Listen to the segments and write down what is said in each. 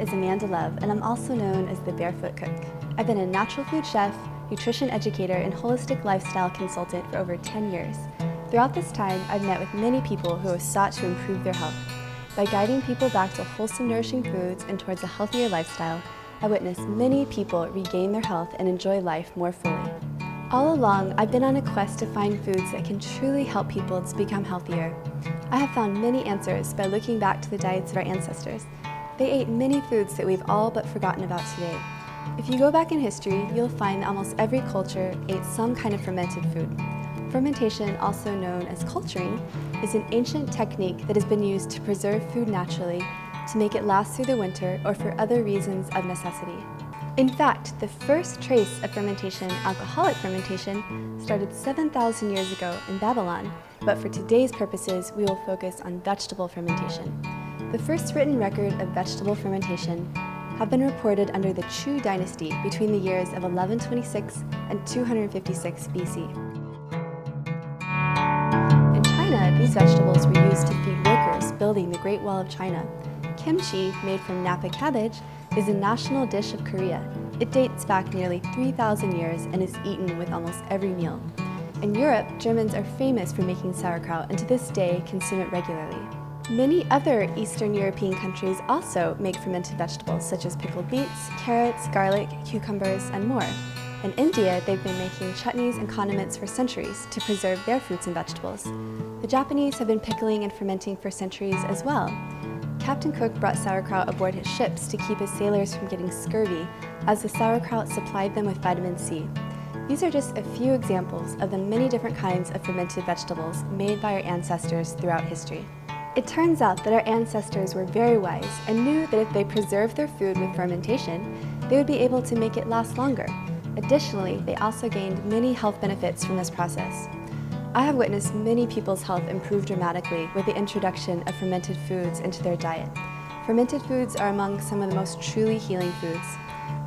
is Amanda Love, and I'm also known as the Barefoot Cook. I've been a natural food chef, nutrition educator, and holistic lifestyle consultant for over 10 years. Throughout this time, I've met with many people who have sought to improve their health. By guiding people back to wholesome, nourishing foods and towards a healthier lifestyle, I witnessed many people regain their health and enjoy life more fully. All along, I've been on a quest to find foods that can truly help people to become healthier. I have found many answers by looking back to the diets of our ancestors. They ate many foods that we've all but forgotten about today. If you go back in history, you'll find that almost every culture ate some kind of fermented food. Fermentation, also known as culturing, is an ancient technique that has been used to preserve food naturally, to make it last through the winter, or for other reasons of necessity. In fact, the first trace of fermentation, alcoholic fermentation, started 7,000 years ago in Babylon, but for today's purposes, we will focus on vegetable fermentation. The first written record of vegetable fermentation have been reported under the Chu dynasty between the years of 1126 and 256 BC. In China, these vegetables were used to feed workers building the Great Wall of China. Kimchi, made from Napa cabbage, is a national dish of Korea. It dates back nearly 3,000 years and is eaten with almost every meal. In Europe, Germans are famous for making sauerkraut and to this day consume it regularly. Many other Eastern European countries also make fermented vegetables such as pickled beets, carrots, garlic, cucumbers, and more. In India, they've been making chutneys and condiments for centuries to preserve their fruits and vegetables. The Japanese have been pickling and fermenting for centuries as well. Captain Cook brought sauerkraut aboard his ships to keep his sailors from getting scurvy, as the sauerkraut supplied them with vitamin C. These are just a few examples of the many different kinds of fermented vegetables made by our ancestors throughout history. It turns out that our ancestors were very wise and knew that if they preserved their food with fermentation, they would be able to make it last longer. Additionally, they also gained many health benefits from this process. I have witnessed many people's health improve dramatically with the introduction of fermented foods into their diet. Fermented foods are among some of the most truly healing foods.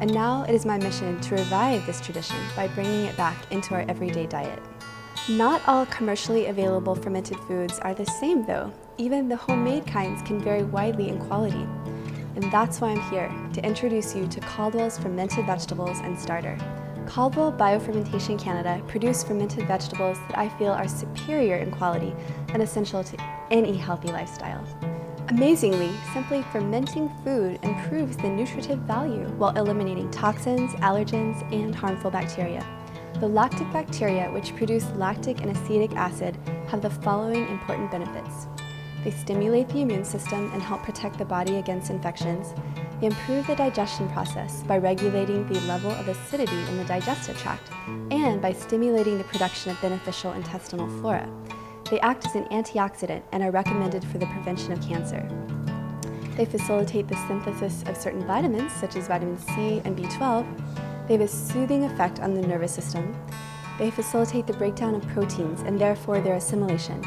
And now it is my mission to revive this tradition by bringing it back into our everyday diet. Not all commercially available fermented foods are the same though. Even the homemade kinds can vary widely in quality. And that's why I'm here, to introduce you to Caldwell's fermented vegetables and starter. Caldwell Biofermentation Canada produce fermented vegetables that I feel are superior in quality and essential to any healthy lifestyle. Amazingly, simply fermenting food improves the nutritive value while eliminating toxins, allergens, and harmful bacteria. The lactic bacteria, which produce lactic and acetic acid, have the following important benefits. They stimulate the immune system and help protect the body against infections. They improve the digestion process by regulating the level of acidity in the digestive tract and by stimulating the production of beneficial intestinal flora. They act as an antioxidant and are recommended for the prevention of cancer. They facilitate the synthesis of certain vitamins, such as vitamin C and B12. They have a soothing effect on the nervous system. They facilitate the breakdown of proteins and therefore their assimilation.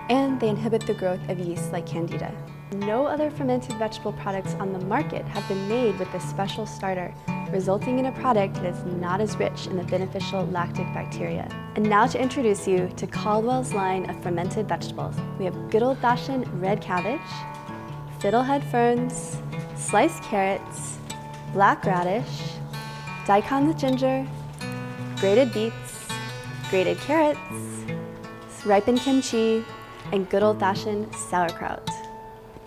And they inhibit the growth of yeast like Candida. No other fermented vegetable products on the market have been made with this special starter, resulting in a product that is not as rich in the beneficial lactic bacteria. And now to introduce you to Caldwell's line of fermented vegetables. We have good old-fashioned red cabbage, fiddlehead ferns, sliced carrots, black radish, daikon with ginger, grated beets, grated carrots, ripened kimchi, and good old-fashioned sauerkraut.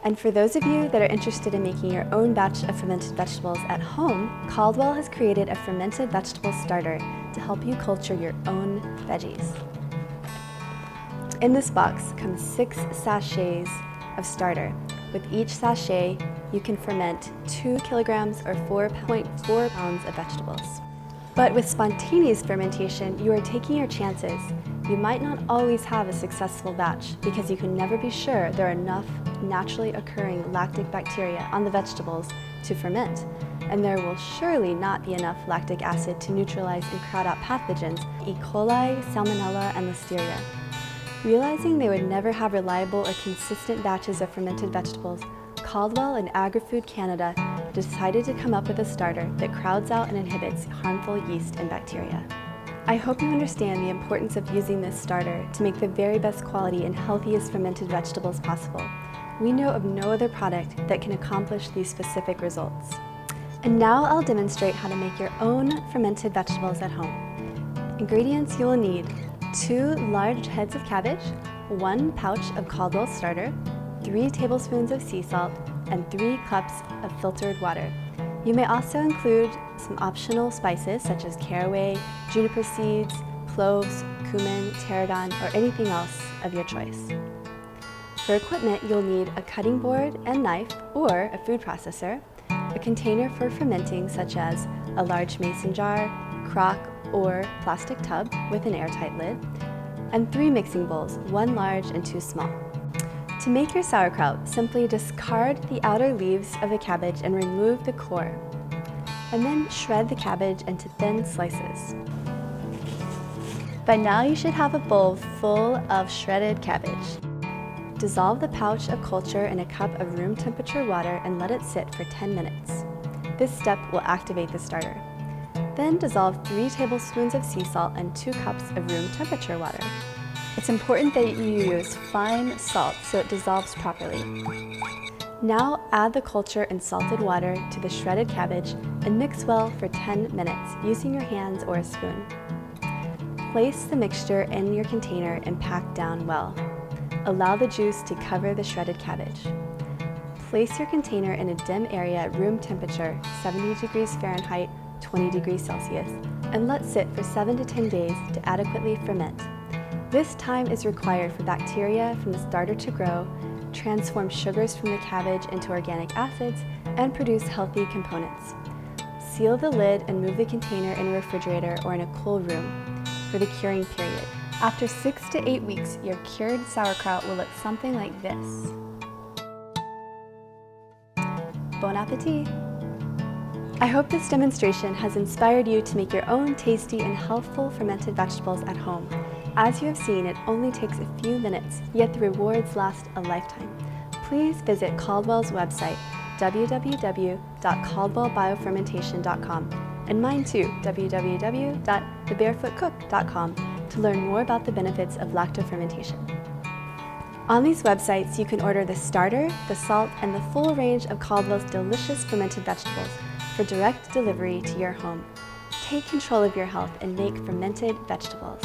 And for those of you that are interested in making your own batch of fermented vegetables at home, Caldwell has created a fermented vegetable starter to help you culture your own veggies. In this box comes 6 sachets of starter. With each sachet, you can ferment 2 kilograms or 4.4 pounds of vegetables. But with spontaneous fermentation, you are taking your chances. You might not always have a successful batch because you can never be sure there are enough naturally occurring lactic bacteria on the vegetables to ferment, and there will surely not be enough lactic acid to neutralize and crowd out pathogens, E. coli, Salmonella, and Listeria. Realizing they would never have reliable or consistent batches of fermented vegetables, Caldwell and Agri-Food Canada decided to come up with a starter that crowds out and inhibits harmful yeast and bacteria. I hope you understand the importance of using this starter to make the very best quality and healthiest fermented vegetables possible. We know of no other product that can accomplish these specific results. And now I'll demonstrate how to make your own fermented vegetables at home. Ingredients you will need: 2 large heads of cabbage, 1 pouch of Caldwell starter, 3 tablespoons of sea salt, and 3 cups of filtered water. You may also include some optional spices such as caraway, juniper seeds, cloves, cumin, tarragon, or anything else of your choice. For equipment, you'll need a cutting board and knife or a food processor, a container for fermenting such as a large mason jar, crock, or plastic tub with an airtight lid, and 3 mixing bowls, 1 large and 2 small. To make your sauerkraut, simply discard the outer leaves of the cabbage and remove the core, and then shred the cabbage into thin slices. By now you should have a bowl full of shredded cabbage. Dissolve the pouch of culture in a cup of room temperature water and let it sit for 10 minutes. This step will activate the starter. Then dissolve 3 tablespoons of sea salt and 2 cups of room temperature water. It's important that you use fine salt so it dissolves properly. Now add the culture and salted water to the shredded cabbage and mix well for 10 minutes using your hands or a spoon. Place the mixture in your container and pack down well. Allow the juice to cover the shredded cabbage. Place your container in a dim area at room temperature, 70 degrees Fahrenheit, 20 degrees Celsius, and let sit for 7 to 10 days to adequately ferment. This time is required for bacteria from the starter to grow, transform sugars from the cabbage into organic acids, and produce healthy components. Seal the lid and move the container in a refrigerator or in a cool room for the curing period. After 6 to 8 weeks, your cured sauerkraut will look something like this. Bon appetit! I hope this demonstration has inspired you to make your own tasty and healthful fermented vegetables at home. As you have seen, it only takes a few minutes, yet the rewards last a lifetime. Please visit Caldwell's website, www.caldwellbiofermentation.com, and mine too, www.thebarefootcook.com, to learn more about the benefits of lacto fermentation. On these websites, you can order the starter, the salt, and the full range of Caldwell's delicious fermented vegetables for direct delivery to your home. Take control of your health and make fermented vegetables.